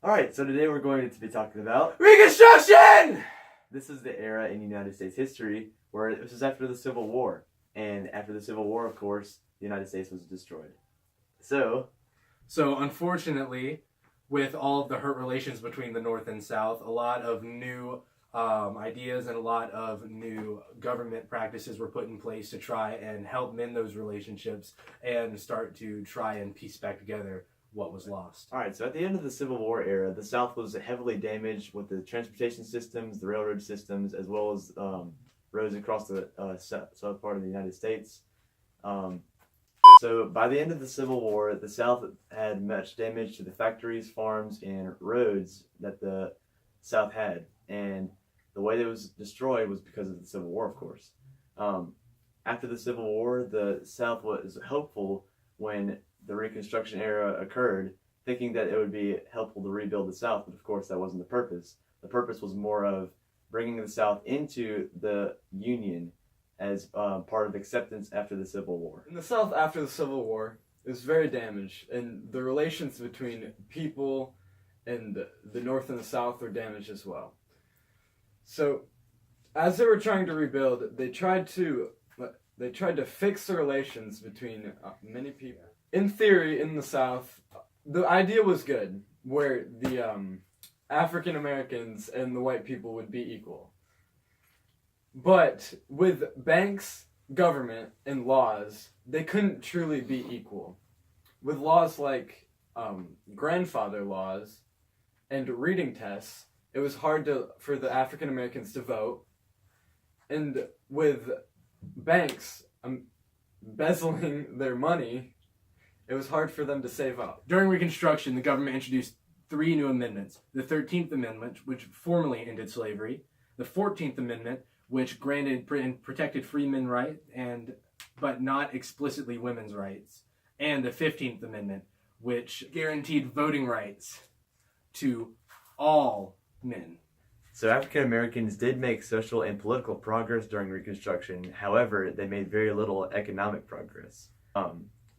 Alright, so today we're going to be talking about Reconstruction! this is the era in United States history where this was after the Civil War. And after the Civil War, of course, the United States was destroyed. So unfortunately, with all of the hurt relations between the North and South, a lot of new ideas and a lot of new government practices were put in place to try and help mend those relationships and start to try and piece back together what was lost. Alright, so at the end of the Civil War era, the South was heavily damaged with the transportation systems, the railroad systems, as well as roads across the south part of the United States. So by the end of the Civil War, the South had much damage to the factories, farms, and roads that the South had. And the way that it was destroyed was because of the Civil War, of course. After the Civil War, the South was hopeful when the Reconstruction era occurred, thinking that it would be helpful to rebuild the South, but of course that wasn't the purpose. The purpose was more of bringing the South into the Union as part of acceptance after the Civil War. In the South after the Civil War, it was very damaged, and the relations between people and the North and the South were damaged as well. So, as they were trying to rebuild, they tried to fix the relations between many people. In theory, in the South, the idea was good, where the African Americans and the white people would be equal. But with banks, government, and laws, they couldn't truly be equal. With laws like grandfather laws and reading tests, it was hard for the African Americans to vote. And with banks embezzling their money, it was hard for them to save up. During Reconstruction, the government introduced 3 new amendments. The 13th Amendment, which formally ended slavery. The 14th Amendment, which granted and protected freemen rights, but not explicitly women's rights. And the 15th Amendment, which guaranteed voting rights to all men. So African Americans did make social and political progress during Reconstruction. However, they made very little economic progress.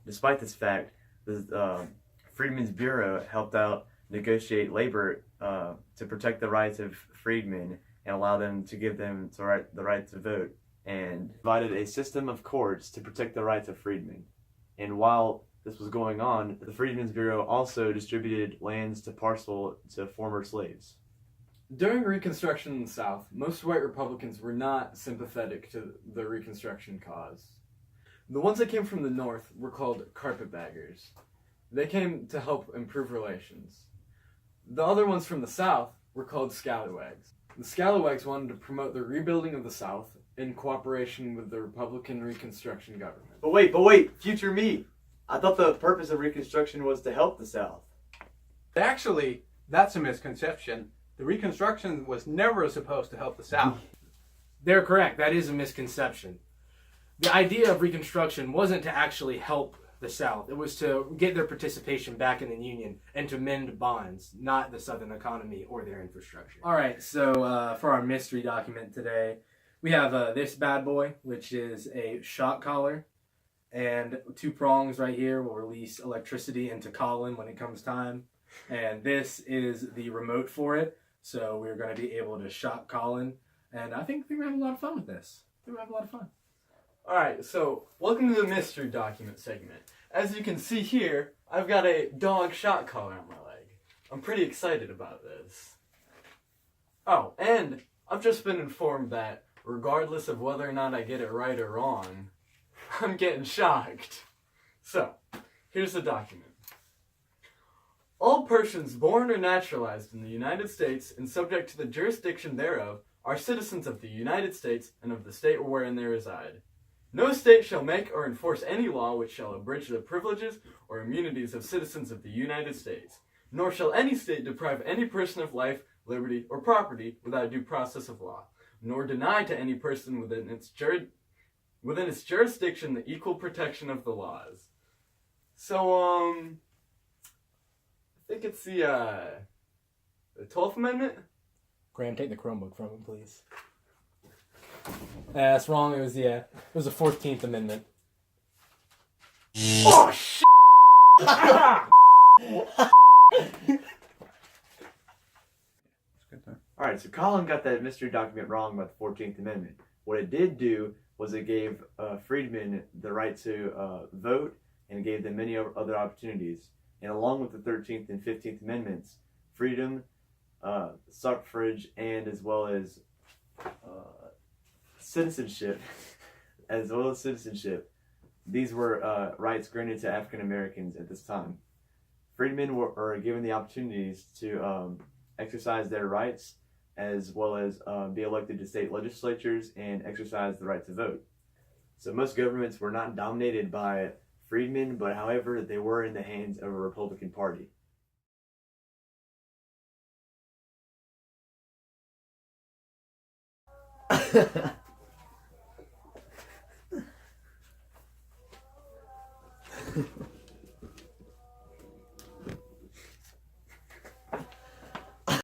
Despite this fact, the Freedmen's Bureau helped out negotiate labor to protect the rights of freedmen and allow them to give them the right to vote, and provided a system of courts to protect the rights of freedmen. And while this was going on, the Freedmen's Bureau also distributed lands to parcel to former slaves. During Reconstruction in the South, most white Republicans were not sympathetic to the Reconstruction cause. The ones that came from the North were called carpetbaggers. They came to help improve relations. The other ones from the South were called scallywags. The scallywags wanted to promote the rebuilding of the South in cooperation with the Republican Reconstruction government. But wait, future me! I thought the purpose of Reconstruction was to help the South. Actually, that's a misconception. The Reconstruction was never supposed to help the South. They're correct. That is a misconception. The idea of Reconstruction wasn't to actually help the South. It was to get their participation back in the Union and to mend bonds, not the Southern economy or their infrastructure. All right, so for our mystery document today, we have this bad boy, which is a shock collar, and 2 prongs right here will release electricity into Collin when it comes time. And this is the remote for it, so we're going to be able to shock Collin, and I think we're going to have a lot of fun with this. Alright, so welcome to the mystery document segment. As you can see here, I've got a dog shock collar on my leg. I'm pretty excited about this. Oh, and I've just been informed that regardless of whether or not I get it right or wrong, I'm getting shocked. So, here's the document. All persons born or naturalized in the United States and subject to the jurisdiction thereof are citizens of the United States and of the state wherein they reside. No state shall make or enforce any law which shall abridge the privileges or immunities of citizens of the United States, nor shall any state deprive any person of life, liberty, or property without due process of law, nor deny to any person within its jurisdiction the equal protection of the laws. So, I think it's the 12th Amendment? Graham, take the Chromebook from him, please. That's wrong. It was the 14th Amendment. Oh, shit! Alright, so Collin got that mystery document wrong about the 14th Amendment. What it did do was it gave freedmen the right to vote, and it gave them many other opportunities. And along with the 13th and 15th Amendments, freedom, suffrage, and as well as citizenship, these were rights granted to African Americans at this time. Freedmen were given the opportunities to exercise their rights, as well as be elected to state legislatures and exercise the right to vote. So most governments were not dominated by freedmen, but however, they were in the hands of a Republican Party.